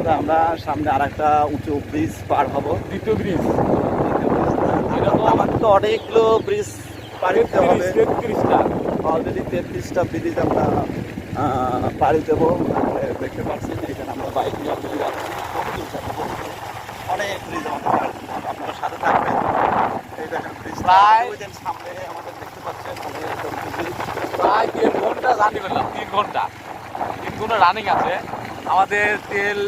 বন্ধুরা আমরা সামনে আরেকটা উঁচু ব্রিজ পার হব। দ্বিতীয় ব্রিজ আমার তো অনেকগুলো ব্রিজ পাড়ি দিতে হবে। 33টা অলরেডি 33টা ব্রিজ আমরা পাড়ি দেবো। দেখতে পাচ্ছেন এখানে আমরা বাইক নিয়ে অলরেডি যাচ্ছি। অনেক ব্রিজ আমাদের পাড়ি দিতে হবে, আপনারা সাথে থাকবেন। এই দেখেন ব্রিজ প্রায় সামনে আমাদের দেখতে পাচ্ছেন অনেক ব্রিজ। প্রায় 3 ঘন্টা জার্নি করলাম। 3 ঘন্টা রানিং আছে। আমাদের তেল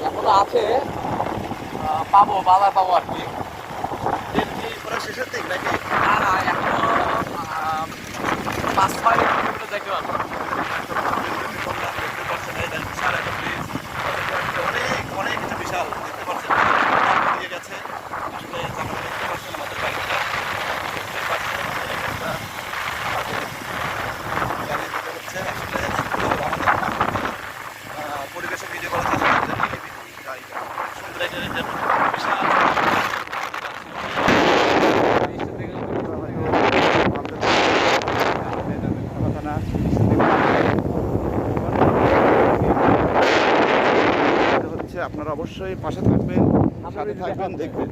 এখনো আছে, বাজার পাবো আর কি। তেল কি পুরো শেষের দিক নাকি? না এখনো 5-6 কিলোমিটার যাইতে পারবো। দেখতে পাচ্ছেন এই দেখেন বিশাল একটা ব্রিজ, অনেক অনেক একটা বিশাল দেখতে পাচ্ছেন দিয়ে গেছে। আসলে আপনারা দেখতে পাচ্ছেন আমাদের গাড়িটা, দেখতে পাচ্ছেন অনেক একটা আমাদের গাড়ি যেতে হচ্ছে। আসলে আমাদের পরিবেশে ভিডিও করার চেষ্টা করতে গাড়িটা সুন্দর একটা বিশাল আপনারা অবশ্যই পাশে থাকবেন, সাথে থাকবেন, দেখবেন।